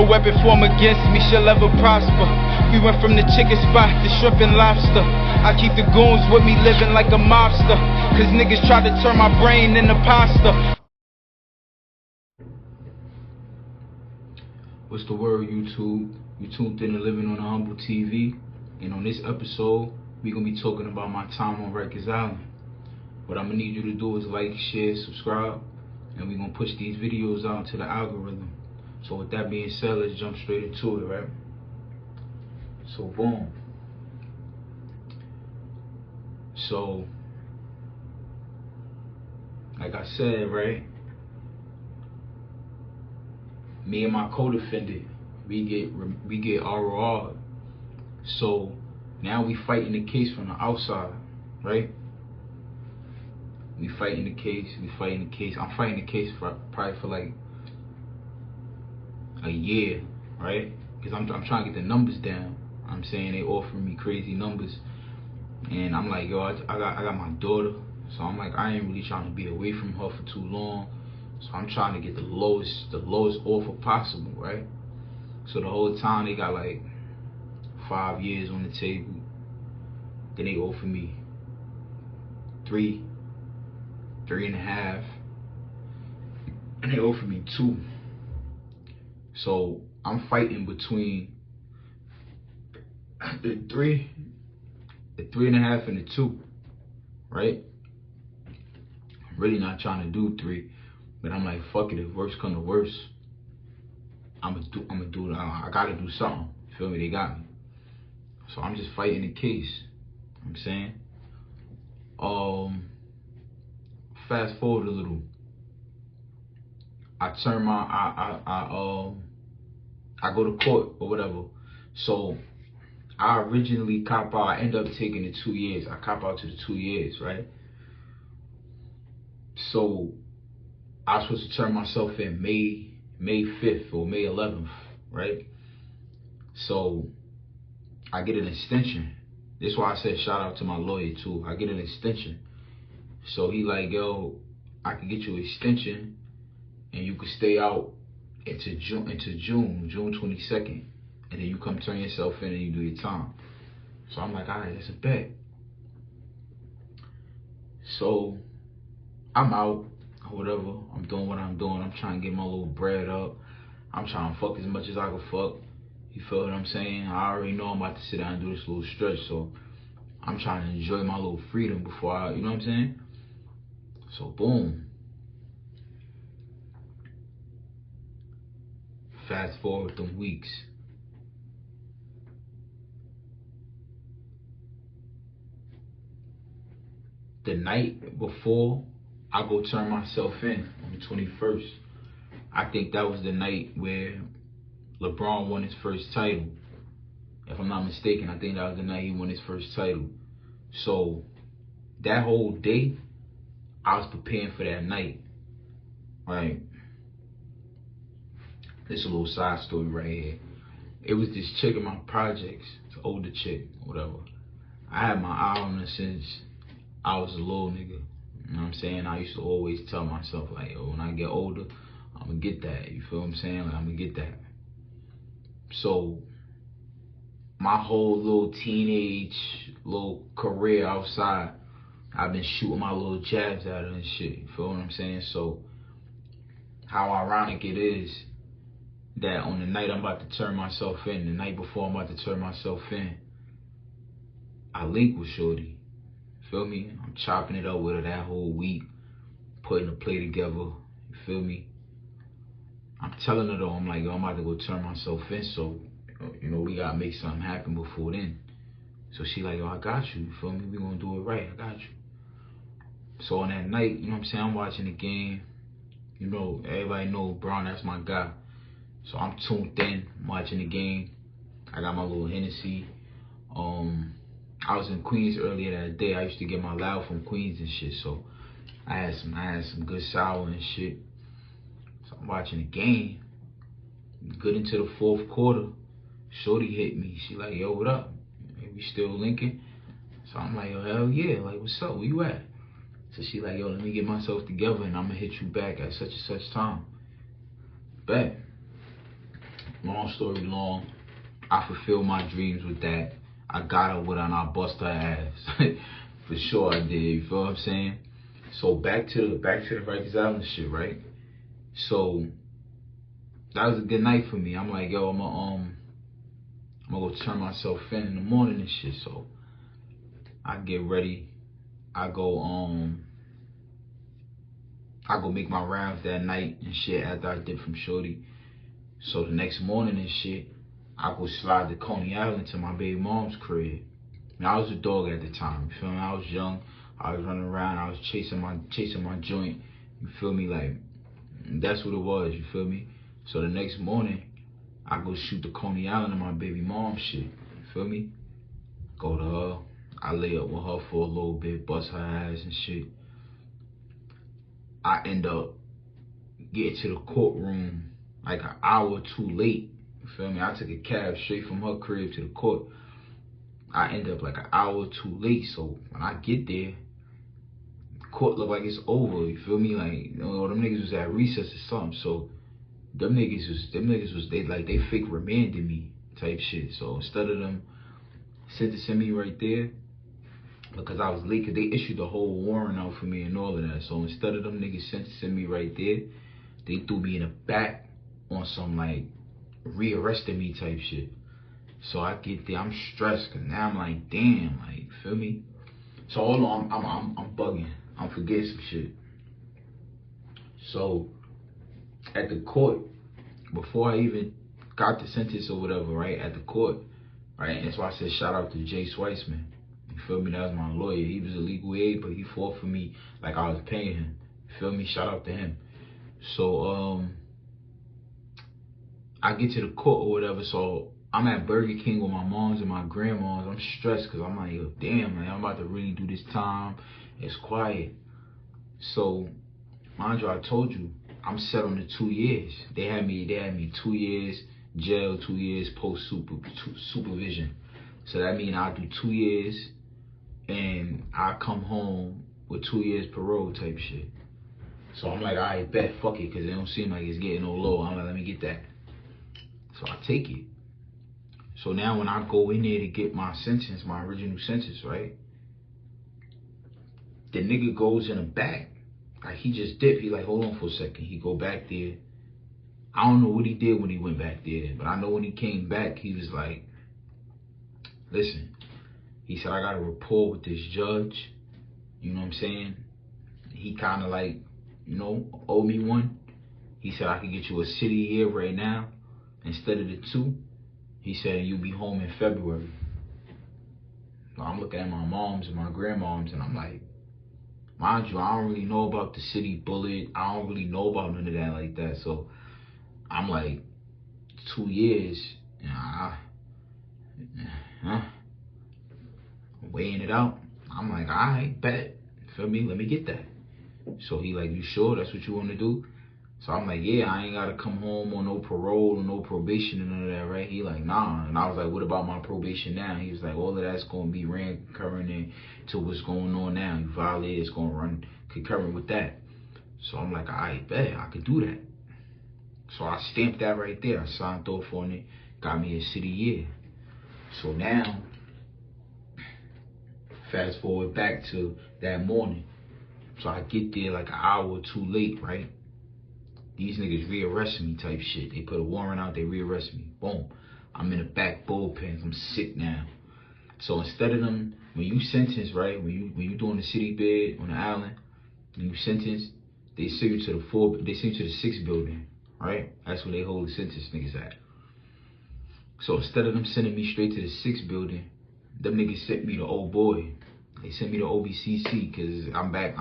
weapon form against me shall ever prosper. We went from the chicken spot to shrimp and lobster. I keep the goons with me living like a mobster, cause niggas try to turn my brain into pasta. What's the word, YouTube? You tuned in to Living on a Humble TV, and on this episode, we're gonna be talking about my time on Rikers Island. What I'm gonna need you to do is like, share, subscribe, and we're gonna push these videos out to the algorithm. So with that being said, let's jump straight into it, right? So boom. So, like I said, right? Me and my co-defendant, we get ROR. So now we fighting the case from the outside, right? We fighting the case. I'm fighting the case for probably for like a year, right? Because I'm trying to get the numbers down. I'm saying they offering me crazy numbers, and I'm like, yo, I got my daughter, so I'm like, I ain't really trying to be away from her for too long. So I'm trying to get the lowest offer possible, right? So the whole time they got like 5 years on the table. Then they offer me 3.5, and they offer me 2. So I'm fighting between the 3.5 and the 2, right? I'm really not trying to do 3, but I'm like, fuck it. If worse come to worse, I'ma do it. I gotta do something. Feel me? They got me. So I'm just fighting the case. You know what I'm saying? Fast forward a little. I turn my I go to court or whatever. So I originally cop out. I end up taking the 2 years. I cop out to the 2 years, right? So I was supposed to turn myself in May 5th or May 11th, right? So I get an extension. This is why I said shout out to my lawyer too. I get an extension. So he like, yo, I can get you an extension and you could stay out into June 22nd. And then you come turn yourself in and you do your time. So I'm like, all right, that's a bet. So I'm out or whatever. I'm doing what I'm doing. I'm trying to get my little bread up. I'm trying to fuck as much as I can fuck. You feel what I'm saying? I already know I'm about to sit down and do this little stretch. So I'm trying to enjoy my little freedom before I, you know what I'm saying? So boom. Fast forward them weeks. The night before I go turn myself in on the 21st, I think that was the night where LeBron won his first title. If I'm not mistaken, I think that was the night he won his first title. So that whole day, I was preparing for that night, right? This is a little side story right here. It was this chick in my projects, it's an older chick, whatever. I had my eye on her since I was a little nigga. You know what I'm saying? I used to always tell myself, like, yo, when I get older, I'm gonna get that. You feel what I'm saying? Like, I'm gonna get that. So my whole little teenage little career outside, I've been shooting my little jabs at her and shit. You feel what I'm saying? So how ironic it is that on the night I'm about to turn myself in, the night before I'm about to turn myself in, I link with shorty. Feel me? I'm chopping it up with her that whole week, putting a play together. You feel me? I'm telling her though, I'm like, yo, I'm about to go turn myself in, so you know, we gotta make something happen before then. So she like, yo, I got you. You feel me? We gonna do it right. I got you. So on that night, you know what I'm saying? I'm watching the game. You know, everybody know Brown, that's my guy. So I'm tuned in, watching the game. I got my little Hennessy. I was in Queens earlier that day. I used to get my loud from Queens and shit. So I had some good sour and shit. So I'm watching the game. Good into the 4th quarter, shorty hit me. She like, yo, what up? We still linking? So I'm like, yo, hell yeah. Like, what's up? Where you at? So she like, yo, let me get myself together and I'm gonna hit you back at such and such time. Bet. long story long, I fulfilled my dreams with that. I got her with her and I bust her ass. For sure I did, you feel what I'm saying? So back to the Rikers Island shit, right? So that was a good night for me. I'm like, yo, I'm gonna go turn myself in the morning and shit. So I get ready. I go make my rounds that night and shit after I did from Shorty. So the next morning and shit, I go slide to Coney Island to my baby mom's crib. Now, I was a dog at the time, you feel me? I was young, I was running around, I was chasing my joint, you feel me? Like, that's what it was, you feel me? So the next morning, I go shoot the Coney Island and my baby mom shit, you feel me? Go to her, I lay up with her for a little bit, bust her ass and shit. I end up getting to the courtroom like an hour or two late, you feel me? I took a cab straight from her crib to the court. I end up like an hour or two late, so when I get there, the court look like it's over, you feel me? Like, you know, them niggas was at recess or something, so them niggas was they fake remanded me type shit. So instead of them sentencing me right there, because I was late, cause they issued the whole warrant out for me and all of that. So instead of them niggas sentencing me right there, they threw me in the back on some like rearresting me type shit. So I get there, I'm stressed, cause now I'm like, damn, like, you feel me? So hold on, I'm bugging, I'm forgetting some shit. So at the court, before I even got the sentence or whatever, right, at the court, right, that's why I said shout out to Jay Sweisman. You feel me? That was my lawyer. He was a legal aid, but he fought for me like I was paying him. You feel me? Shout out to him. So I get to the court or whatever, so I'm at Burger King with my moms and my grandmas. I'm stressed because I'm like, yo, damn, man, I'm about to really do this time. It's quiet. So, mind you, I told you, I'm set on the 2 years. They had me 2 years jail, 2 years post supervision. So that means I'll do 2 years and I come home with 2 years parole type shit. So I'm like, all right, bet, fuck it, because it don't seem like it's getting no low. I'm like, let me get that. So I take it. So now when I go in there to get my sentence, my original sentence, right? The nigga goes in the back. Like, he just dipped. He like, hold on for a second. He go back there. I don't know what he did when he went back there, but I know when he came back, he was like, listen, he said, I got a rapport with this judge. You know what I'm saying? He kind of like, you know, owe me one. He said, I could get you a city here right now instead of the 2. He said, you'll be home in February. So I'm looking at my moms and my grandmoms, and I'm like, mind you, I don't really know about the city bullet. I don't really know about none of that like that. So I'm like, 2 years, I'm weighing it out. I'm like, all right, bet. Feel me? Let me get that. So he like, you sure that's what you want to do? So I'm like, yeah, I ain't got to come home on no parole or no probation and none of that, right? He like, nah. And I was like, what about my probation now? He was like, all of that's going to be ran concurrent to what's going on now. You violate, it's going to run concurrent with that. So I'm like, all right, bet, I could do that. So I stamped that right there. I signed off on it, got me a city year. So now, fast forward back to that morning. So I get there like an hour or two late, right? These niggas rearrest me type shit. They put a warrant out, they rearrest me. Boom. I'm in the back bullpens. I'm sick now. So instead of them, when you sentence, right, when you doing the city bid on the island, when you sentence, they send you to the 6 building, right? That's where they hold the sentence niggas at. So instead of them sending me straight to the 6 building, them niggas sent me to old boy. They sent me to OBCC because I'm back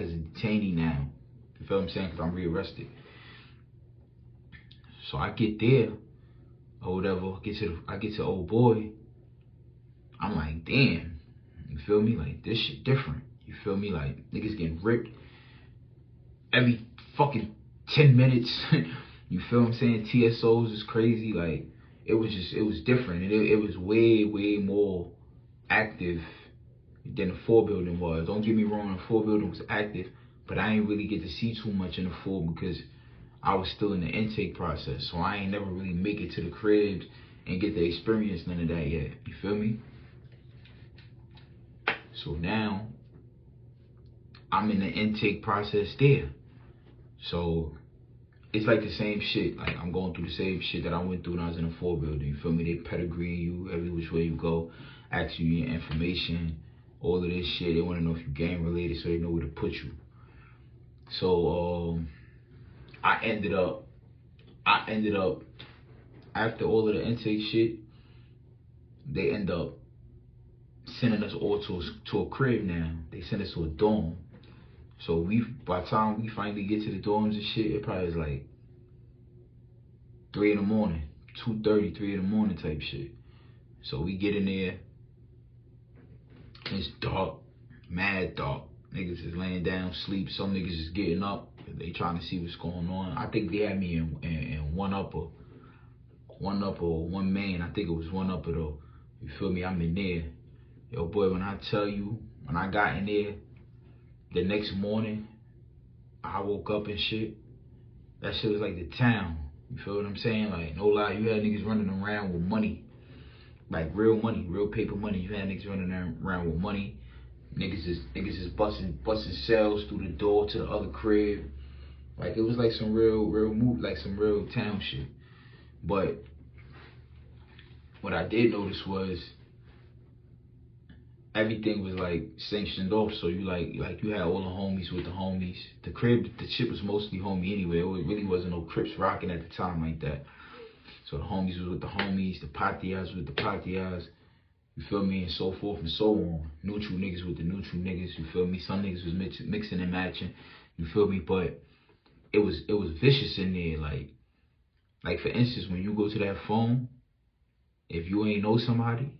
as a detainee now. You feel what I'm saying? Because I'm rearrested. So I get there or whatever, I get to old boy. I'm like, damn, you feel me? Like, this shit different. You feel me? Like, niggas getting ripped every fucking 10 minutes. You feel what I'm saying? TSOs is crazy. Like, it was different. And it was way, way more active than the 4 building was. Don't get me wrong, the 4 building was active, but I ain't really get to see too much in the 4 because I was still in the intake process, so I ain't never really make it to the cribs and get the experience none of that yet. You feel me? So now I'm in the intake process there. So it's like the same shit. Like I'm going through the same shit that I went through when I was in the 4 building. You feel me? They pedigree you every which way you go, ask you your information, all of this shit. They want to know if you gang related, so they know where to put you. So I ended up after all of the intake shit, they end up sending us all to a crib now. They send us to a dorm. So by the time we finally get to the dorms and shit, it probably is like 3 in the morning, 2:30, 3 in the morning type shit. So we get in there, it's dark, mad dark. Niggas is laying down, sleep. Some niggas is getting up. They trying to see what's going on. I think they had me in one upper, one main. I think it was one upper though. You feel me? I'm in there. Yo, boy, when I tell you, when I got in there, the next morning, I woke up and shit. That shit was like the town. You feel what I'm saying? Like, no lie, you had niggas running around with money. Like real money, real paper money. You had niggas running around with money. Niggas is busting cells through the door to the other crib. Like it was like some real move, like some real town shit. But what I did notice was everything was like sanctioned off. So you like you had all the homies with the homies. The crib, the shit was mostly homie anyway. It really wasn't no Crips rocking at the time like that. So the homies was with the homies, the patias with the patias. You feel me? And so forth and so on. Neutral niggas with the neutral niggas. You feel me? Some niggas was mixing and matching. You feel me? But it was vicious in there. Like for instance, when you go to that phone, if you ain't know somebody,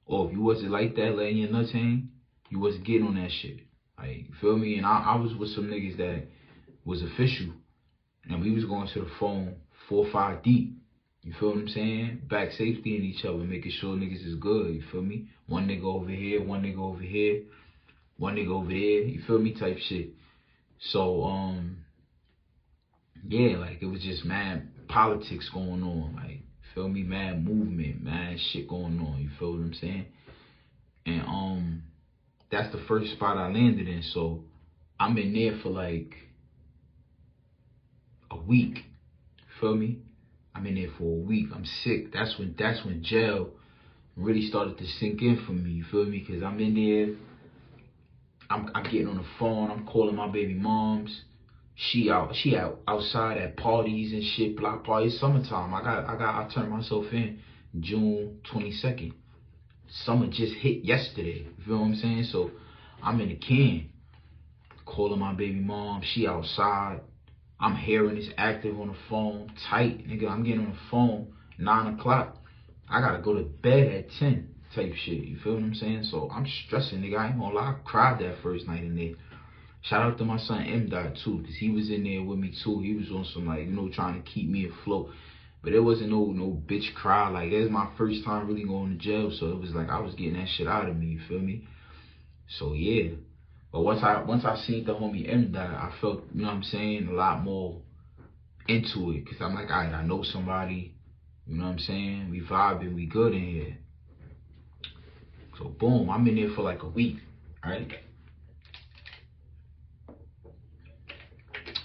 or if you wasn't like that, letting your nuts hang, you wasn't getting on that shit. Like, you feel me? And I was with some niggas that was official, and we was going to the phone 4 or 5 deep. You feel what I'm saying? Back safety in each other, making sure niggas is good. You feel me? One nigga over here, one nigga over here, one nigga over there. You feel me? Type shit. So, yeah, like it was just mad politics going on. Like, you feel me? Mad movement, mad shit going on. You feel what I'm saying? And that's the first spot I landed in. So I'm in there for like a week. You feel me? I'm in there for a week. I'm sick. That's when jail really started to sink in for me. You feel me? Cause I'm in there. I'm getting on the phone. I'm calling my baby moms. She outside at parties and shit, block parties. Summertime. I turned myself in June 22nd. Summer just hit yesterday. You feel what I'm saying? So I'm in the can, calling my baby mom. She outside. I'm hearing this active on the phone, tight, nigga. I'm getting on the phone 9 o'clock. I gotta go to bed at 10 type shit. You feel what I'm saying? So I'm stressing, nigga. I ain't gonna lie. I cried that first night in there. Shout out to my son M. too, because he was in there with me too. He was on some, like, you know, trying to keep me afloat. But it wasn't no bitch cry. Like, it was my first time really going to jail. So it was like I was getting that shit out of me. You feel me? So yeah. But once I seen the homie M die, I felt, you know what I'm saying, a lot more into it. Because I'm like, alright, I know somebody. You know what I'm saying? We vibing, we good in here. So boom, I'm in there for like a week. Right?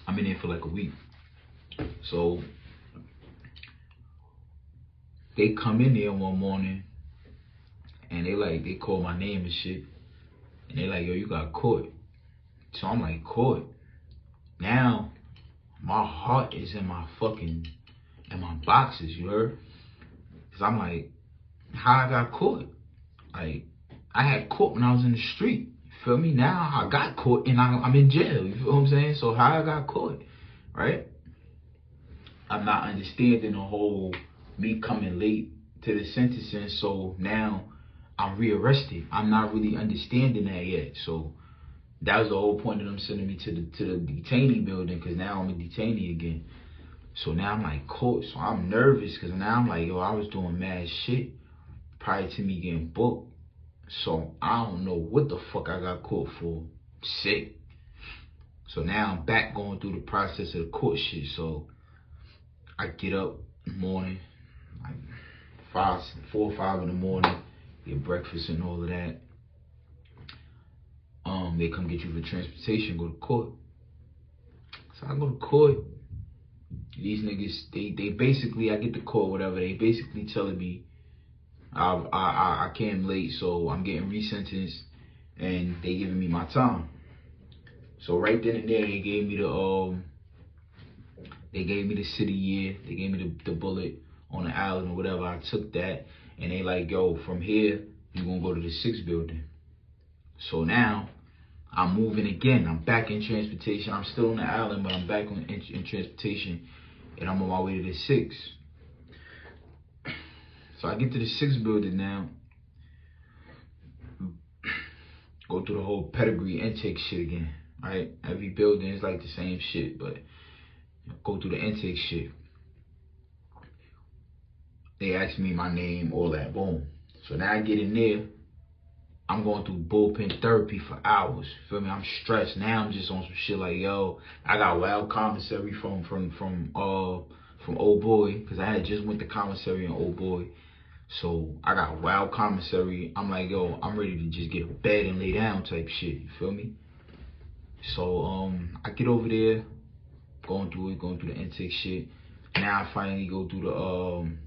I'm in there for like a week. So they come in there one morning and they call my name and shit. And they like, yo, you got caught. So I'm like, caught? Now, my heart is in my boxes, you heard? Cause I'm like, how I got caught? Like, I had caught when I was in the street. You feel me? Now I got caught and I'm in jail. You feel what I'm saying? So how I got caught, right? I'm not understanding the whole me coming late to the sentencing. So now I'm rearrested. I'm not really understanding that yet. So that was the whole point of them sending me to the detainee building, because now I'm a detainee again. So now I'm like caught. So I'm nervous because now I'm like, yo, I was doing mad shit prior to me getting booked. So I don't know what the fuck I got caught for. Sick. So now I'm back going through the process of the court shit. So I get up in the morning, like 4 or 5 in the morning, get breakfast and all of that. They come get you for transportation, go to court. So I go to court. These niggas, they basically, I get to court, whatever. They basically telling me I came late, so I'm getting resentenced, and they giving me my time. So right then and there, they gave me the city year. They gave me the bullet on the island or whatever. I took that, and they like, yo, from here you gonna go to the 6th building. So now I'm moving again. I'm back in transportation. I'm still on the island, but I'm back in transportation, and I'm on my way to the 6th. So I get to the 6th building now. Go through the whole pedigree intake shit again, right? Every building is like the same shit, but go through the intake shit. They ask me my name, all that, boom. So now I get in there. I'm going through bullpen therapy for hours. Feel me? I'm stressed. Now I'm just on some shit like, yo, I got wild commissary from Old Boy, because I had just went to commissary in Old Boy. So I got wild commissary. I'm like, yo, I'm ready to just get a bed and lay down type shit. You feel me? So I get over there, going through the intake shit. Now I finally go through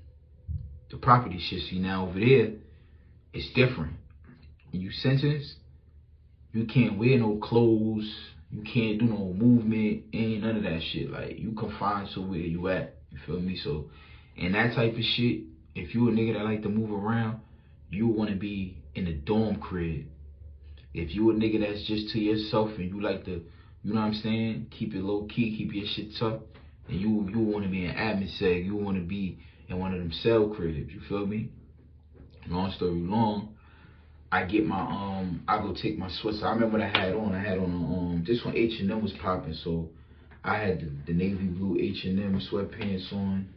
the property shit. See, now over there, it's different. When you sentence, you can't wear no clothes, you can't do no movement, ain't none of that shit. Like, you confined to where you at, you feel me? So, and that type of shit, if you a nigga that like to move around, you want to be in the dorm crib. If you a nigga that's just to yourself and you like to, you know what I'm saying, keep it low key, keep your shit tucked, and you want to be in admin, you want to be in one of them cell cribs, you feel me? Long story long, I get my I go take my sweats. I remember what I had on this one H&M was popping, so I had the navy blue H&M sweatpants on.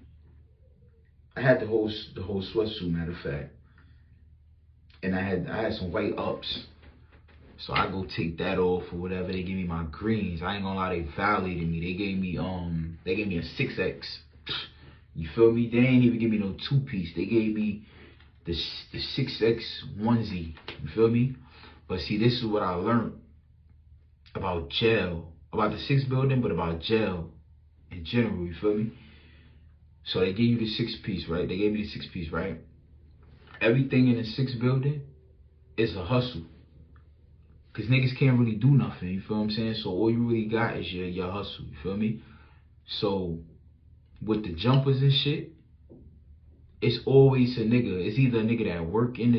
I had the whole sweatsuit, matter of fact, and I had some white ups. So I go take that off or whatever. They give me my greens. I ain't gonna lie, they violated me. They gave me a 6X. You feel me? They ain't even give me no 2-piece. They gave me the 6X onesie, you feel me? But see, this is what I learned about jail, about the 6th building, but about jail in general, you feel me? So they gave you the 6-piece, right? They gave me the 6-piece, right? Everything in the 6th building is a hustle. Cause niggas can't really do nothing, you feel what I'm saying? So all you really got is your hustle, you feel me? So with the jumpers and shit, it's always a nigga. It's either a nigga that work in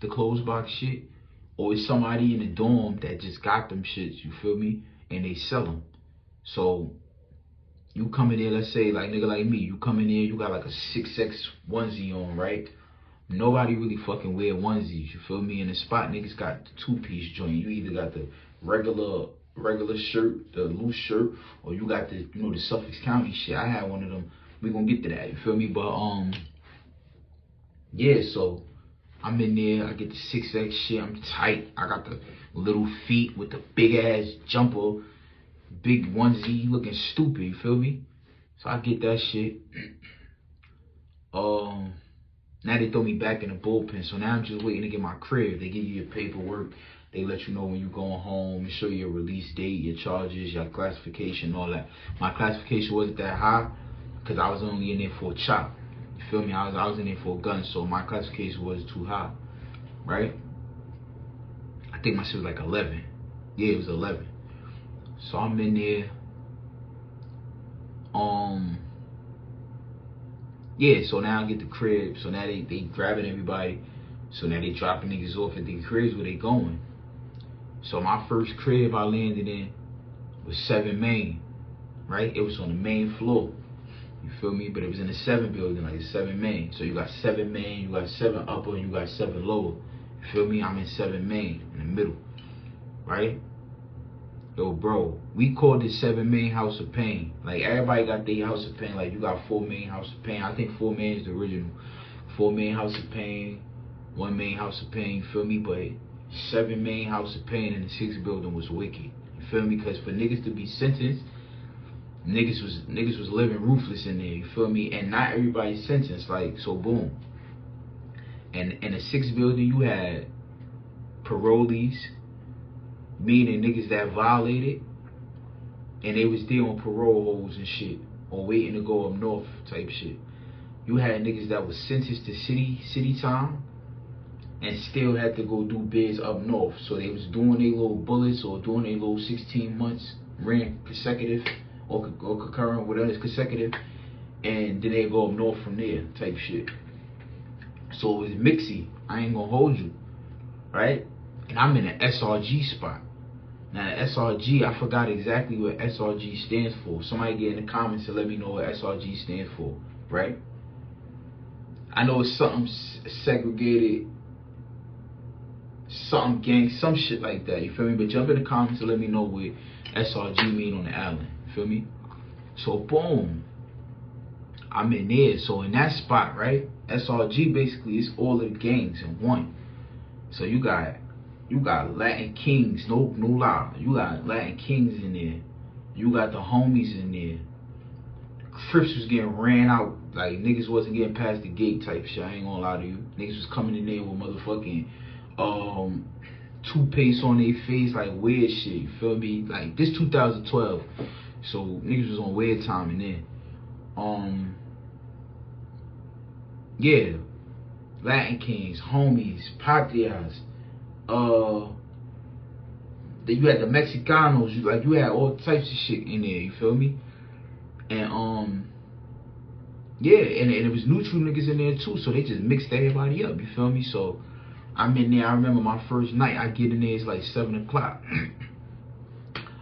the clothes box shit, or it's somebody in the dorm that just got them shits. You feel me? And they sell them. So you come in there, let's say like nigga like me, you come in there, you got like a 6X onesie on, right? Nobody really fucking wear onesies. You feel me? In the spot, niggas got the 2-piece joint. You either got the regular shirt, the loose shirt, or you got the, you know, the Suffolk County shit. I had one of them. We gonna get to that, you feel me? But yeah, so I'm in there, I get the 6X shit, I'm tight. I got the little feet with the big ass jumper, big onesie, looking stupid, you feel me? So I get that shit. Now they throw me back in the bullpen, so now I'm just waiting to get my crib. They give you your paperwork. They let you know when you're going home, show you your release date, your charges, your classification, all that. My classification wasn't that high because I was only in there for a chop. You feel me? I was in there for a gun, so my classification was too high, right? I think my shit was like 11. Yeah, it was 11. So I'm in there. Yeah, so now I get the crib. So now they grabbing everybody. So now they dropping niggas off at the cribs where they going. So my first crib I landed in was 7 Main, right? It was on the main floor. You feel me? But it was in the 7 building, like 7 Main. So you got 7 Main, you got 7 upper, and you got 7 lower. You feel me? I'm in 7 Main, in the middle, right? Yo, bro, we called this 7 Main House of Pain. Like, everybody got their House of Pain. Like, you got 4 Main House of Pain. I think 4 Main is the original. 4 Main House of Pain, 1 Main House of Pain, you feel me? But 7 main house of pain in the 6th building was wicked. You feel me? Because for niggas to be sentenced, niggas was living ruthless in there. You feel me? And not everybody's sentenced. Like, so boom. And in the 6th building, you had parolees, meaning niggas that violated, and they was there on parole holds and shit, or waiting to go up north type shit. You had niggas that was sentenced to city time, and still had to go do bids up north. So they was doing their little bullets or doing their little 16 months, ran consecutive or concurrent, whatever is consecutive, and then they go up north from there type shit. So it was mixy. I ain't gonna hold you, right? And I'm in an SRG spot. Now the SRG, I forgot exactly what SRG stands for. Somebody get in the comments to let me know what SRG stands for, right? I know it's something segregated, something gang, some shit like that, you feel me? But jump in the comments and let me know what SRG mean on the island, you feel me? So boom, I'm in there. So in that spot, right, SRG basically is all of the gangs in one. So you got Latin Kings, no lie, you got Latin Kings in there, you got the homies in there. Crips was getting ran out, like niggas wasn't getting past the gate type shit. I ain't gonna lie to you. Niggas was coming in there with motherfucking toothpaste on their face, like weird shit, you feel me? Like this 2012, so niggas was on weird time in there. Yeah, Latin Kings, homies, patrias. Then you had the Mexicanos, you had all types of shit in there, you feel me? And yeah, and it was neutral niggas in there too, so they just mixed everybody up, you feel me? So I'm in there. I remember my first night, I get in there, it's like 7 o'clock.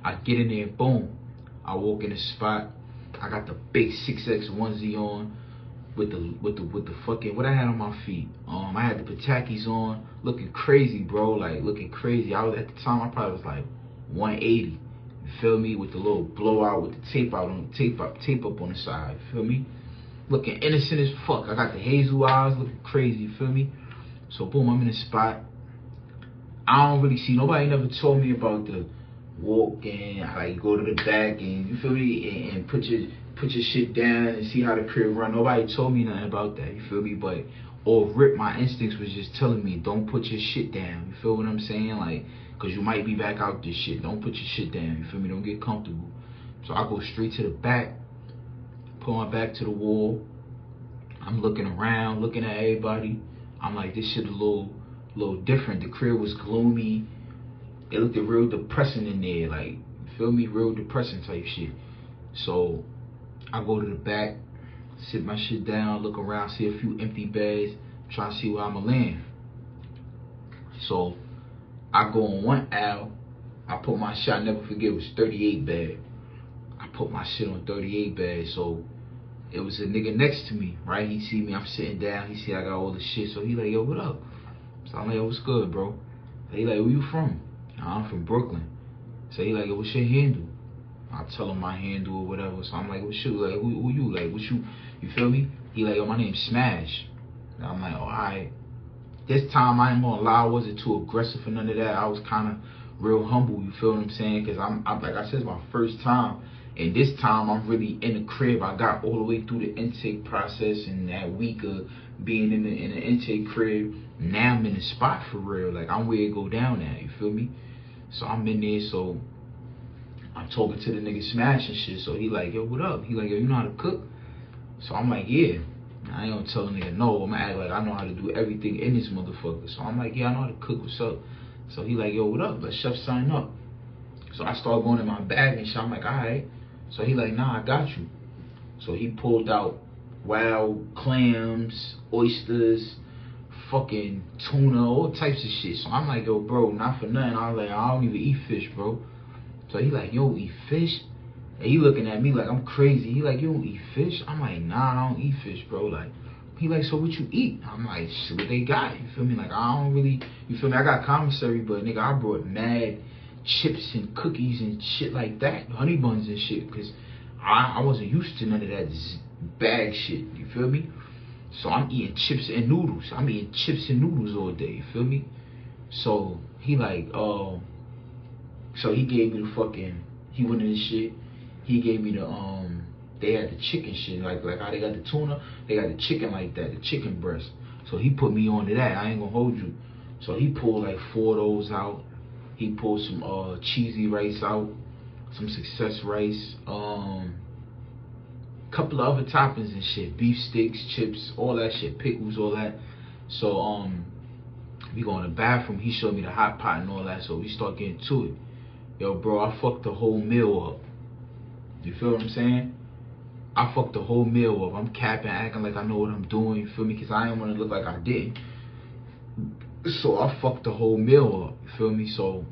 I get in there, boom, I walk in the spot. I got the big 6X onesie on with the fucking, what I had on my feet. I had the Patakis on, looking crazy, bro, like looking crazy. I was, at the time, I probably was like 180. You feel me? With the little blowout, with the tape out on tape up on the side. You feel me? Looking innocent as fuck. I got the hazel eyes, looking crazy. You feel me? So boom, I'm in the spot. I don't really see, nobody never told me about the walk and like go to the back and, you feel me, and put your shit down and see how the crib run. Nobody told me nothing about that, you feel me? But or rip, my instincts was just telling me, don't put your shit down. You feel what I'm saying? Like, cause you might be back out this shit. Don't put your shit down. You feel me? Don't get comfortable. So I go straight to the back, put my back to the wall. I'm looking around, looking at everybody. I'm like, this shit a little different. The crib was gloomy. It looked real depressing in there, like, you feel me? Real depressing type shit. So I go to the back, sit my shit down, look around, see a few empty beds, try to see where I'ma land. So I go on one aisle. I put my shit, I never forget, it was 38 bed. I put my shit on 38 bed. So it was a nigga next to me, right? He see me, I'm sitting down. He see I got all the shit. So he like, yo, what up? So I'm like, yo, what's good, bro? He like, where you from? I'm from Brooklyn. So he like, yo, what's your handle? I tell him my handle or whatever. So I'm like, what's you? Like, who you? Like, what you feel me? He like, yo, my name's Smash. And I'm like, oh, alright. This time, I ain't gonna lie, I wasn't too aggressive or none of that. I was kind of real humble, you feel what I'm saying? Because I'm like I said, it's my first time. And this time, I'm really in the crib. I got all the way through the intake process and that week of being in the intake crib. Now I'm in the spot for real. Like, I'm where it go down at, you feel me? So I'm in there, so I'm talking to the nigga Smash and shit. So he like, yo, what up? He like, yo, you know how to cook? So I'm like, yeah. I ain't gonna tell a nigga no. I'm gonna act like I know how to do everything in this motherfucker. So I'm like, yeah, I know how to cook. What's up? So he like, yo, what up? Let chef sign up. So I start going in my bag and shit. I'm like, all right. So he like, nah, I got you. So he pulled out wild clams, oysters, fucking tuna, all types of shit. So I'm like, yo, bro, not for nothing. I was like, I don't even eat fish, bro. So he like, yo, eat fish? And he looking at me like I'm crazy. He like, you don't eat fish? I'm like, nah, I don't eat fish, bro. Like, he like, so what you eat? I'm like, shit, what they got? You feel me? Like, I don't really, you feel me? I got commissary, but nigga, I brought mad chips and cookies and shit like that, honey buns and shit, because I wasn't used to none of that bag shit, you feel me? So I'm eating chips and noodles. I'm eating chips and noodles all day, you feel me? So he like, so he gave me the fucking, he went in this shit. He gave me the, they had the chicken shit, like how they got the tuna, they got the chicken like that, the chicken breast. So he put me on to that. I ain't gonna hold you. So he pulled like 4 of those out. He pulled some cheesy rice out, some success rice, couple of other toppings and shit, beef sticks, chips, all that shit, pickles, all that. So we go in the bathroom. He showed me the hot pot and all that. So we start getting to it. Yo, bro, I fucked the whole meal up. You feel what I'm saying? I fucked the whole meal up. I'm capping, acting like I know what I'm doing. You feel me? Because I didn't want to look like I didn't. So I fucked the whole meal up. You feel me? So,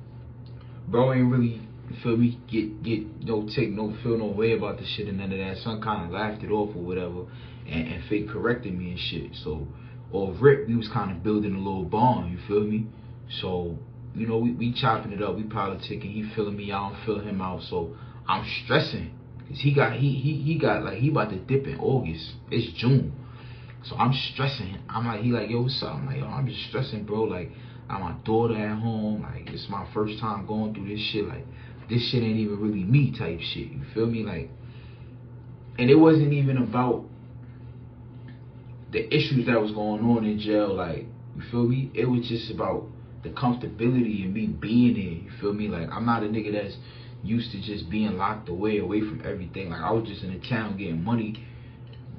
bro ain't really, you feel me, feel no way about the shit and none of that. Son kind of laughed it off or whatever and fake corrected me and shit. So, off rip, we was kind of building a little bond. You feel me? So, you know, we chopping it up. We politicking. He feeling me out. I'm feeling him out. So, I'm stressing. Cause he got like, he about to dip in August. It's June. So I'm stressing. I'm like, he like, yo, what's up? I'm like, yo, I'm just stressing, bro. Like, I got my daughter at home. Like, it's my first time going through this shit. Like, this shit ain't even really me type shit. You feel me? Like, and it wasn't even about the issues that was going on in jail. Like, you feel me? It was just about the comfortability and me being there. You feel me? Like, I'm not a nigga that's used to just being locked away from everything. Like, I was just in the town getting money,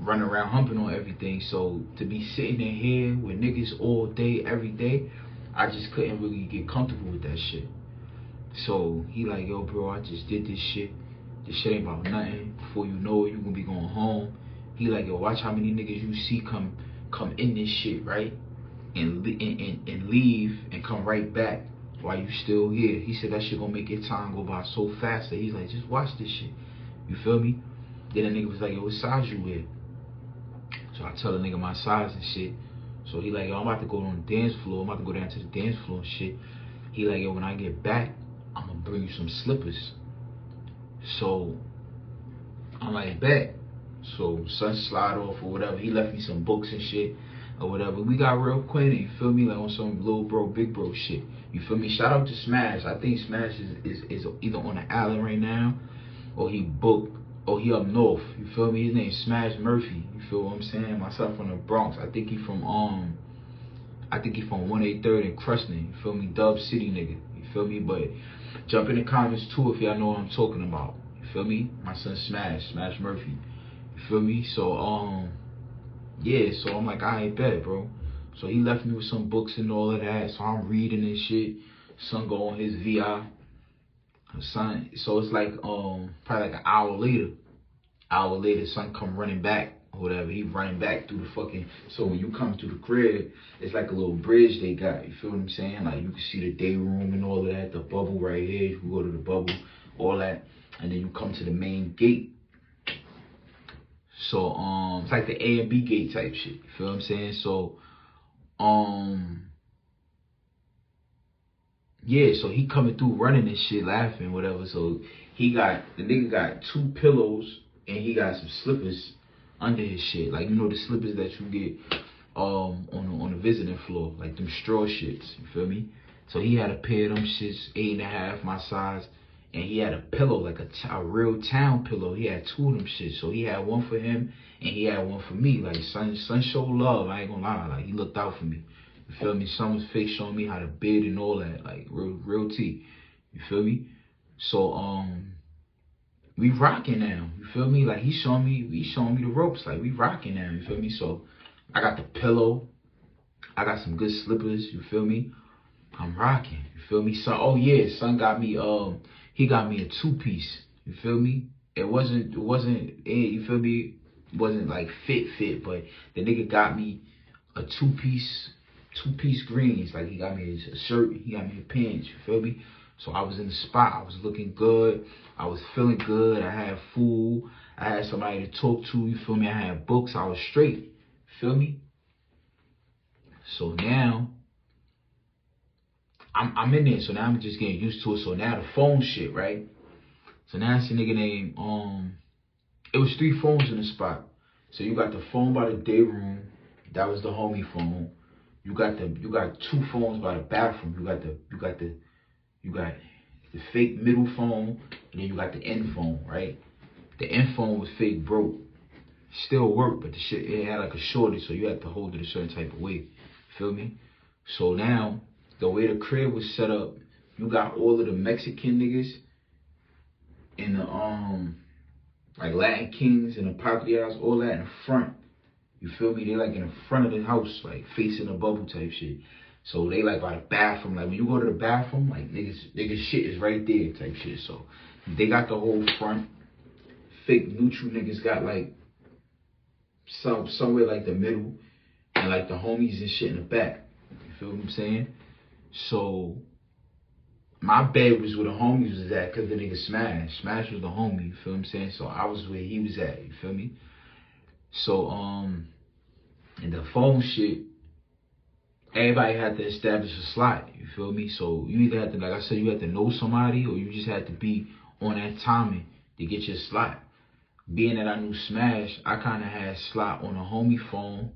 running around humping on everything. So to be sitting in here with niggas all day, every day, I just couldn't really get comfortable with that shit. So he like, yo, bro, I just did this shit. This shit ain't about nothing. Before you know it, you gonna be going home. He like, yo, watch how many niggas you see come in this shit, right? And leave and come right back while you still here. He said that shit gonna make your time go by so fast that he's like, just watch this shit. You feel me? Then the nigga was like, yo, what size you wear? So I tell the nigga my size and shit. So he like, yo, I'm about to go on the dance floor. I'm about to go down to the dance floor and shit. He like, yo, when I get back, I'm gonna bring you some slippers. So I'm like, bet. So son slide off or whatever. He left me some books and shit or whatever. We got real acquainted, you feel me? Like on some little bro, big bro shit. You feel me? Shout out to Smash. I think Smash is either on the island right now or he booked. Oh, he up north. You feel me? His name's Smash Murphy. You feel what I'm saying? Myself from the Bronx. I think he from 183rd and Crestton. You feel me? Dub City nigga. You feel me? But jump in the comments too if y'all know what I'm talking about. You feel me? My son Smash Murphy. You feel me? So yeah. So I'm like, I ain't bet, bro. So he left me with some books and all of that. So I'm reading and shit. Son go on his VI. Son, so it's like probably like an hour later, son come running back or whatever. He running back through the fucking, so when you come through the crib, it's like a little bridge they got. You feel what I'm saying? Like you can see the day room and all of that, the bubble right here. You can go to the bubble, all that, and then you come to the main gate. So it's like the A and B gate type shit. You feel what I'm saying? So yeah, so he coming through running and shit, laughing, whatever. So the nigga got 2 pillows and he got some slippers under his shit. Like, you know the slippers that you get on the visiting floor, like them straw shits, you feel me? So he had a pair of them shits, 8.5 my size, and he had a pillow, like a real town pillow. He had 2 of them shits. So he had one for him and he had one for me. Like son showed love, I ain't gonna lie. Like he looked out for me. You feel me? Son was fake showing me how to bid and all that, like real tea. You feel me? So we rocking now. You feel me? Like he showing me the ropes. Like we rocking now. You feel me? So I got the pillow. I got some good slippers. You feel me? I'm rocking. You feel me? So son got me he got me a 2-piece. You feel me? It wasn't you feel me? It wasn't like fit, but the nigga got me a 2-piece greens. Like he got me a shirt, he got me a pants, you feel me? So I was in the spot, I was looking good, I was feeling good, I had food, I had somebody to talk to, you feel me? I had books, I was straight, you feel me? So now I'm in there, so now I'm just getting used to it. So now the phone shit, right? So now it's a nigga named it was 3 phones in the spot. So you got the phone by the day room, that was the homie phone. You got two phones by the bathroom. You got the fake middle phone, and then you got the end phone, right? The end phone was fake broke. Still worked, but the shit, it had like a shortage, so you had to hold it a certain type of way. You feel me? So now, the way the crib was set up, you got all of the Mexican niggas and the like Latin Kings and the Patriarchs, all that in the front. You feel me? They like in the front of the house, like facing the bubble type shit. So they like by the bathroom. Like when you go to the bathroom, like niggas shit is right there type shit. So they got the whole front. Fake neutral niggas got like somewhere like the middle, and like the homies and shit in the back. You feel what I'm saying? So my bed was where the homies was at, cause the nigga Smash. Smash was the homie, you feel what I'm saying? So I was where he was at, you feel me? So and the phone shit, everybody had to establish a slot, you feel me? So you either had to, like I said, you had to know somebody, or you just had to be on that timing to get your slot. Being that I knew Smash, I kind of had slot on a homie phone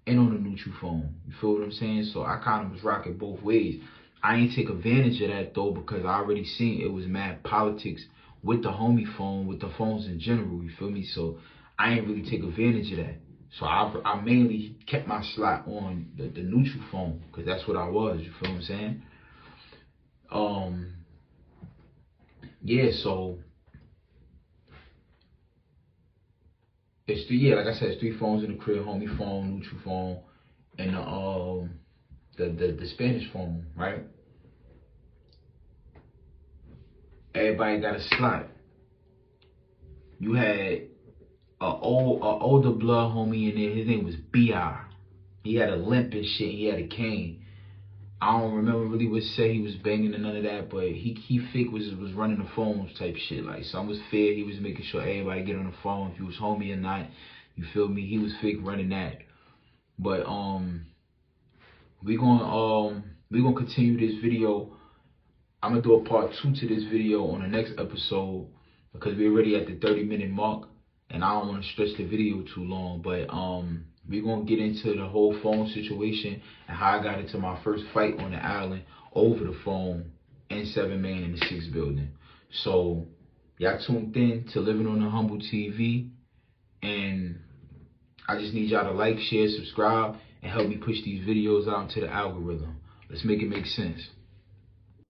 and on a neutral phone. You feel what I'm saying? So I kind of was rocking both ways. I ain't take advantage of that though, because I already seen it was mad politics with the homie phone, with the phones in general. You feel me? So I ain't really take advantage of that. So I mainly kept my slot on the neutral phone, because that's what I was. You feel what I'm saying? Yeah. So it's like I said, it's 3 phones in the crib: homie phone, neutral phone, and the Spanish phone, right? Everybody got a slot. You had a older blood homie in there. His name was B.I. He had a limp and shit. He had a cane. I don't remember really what set he was banging and none of that, but he fake was running the phones type shit. Like something was fair. He was making sure everybody get on the phone, if he was homie or not. You feel me? He was fake running that. But we gonna continue this video. I'm gonna do a part 2 to this video on the next episode, because we're already at the 30-minute mark, and I don't want to stretch the video too long. But we're gonna get into the whole phone situation and how I got into my first fight on the island over the phone and 7 Man in the 6th building. So y'all tuned in to Living on the Humble TV, and I just need y'all to like, share, subscribe, and help me push these videos out into the algorithm. Let's make it make sense.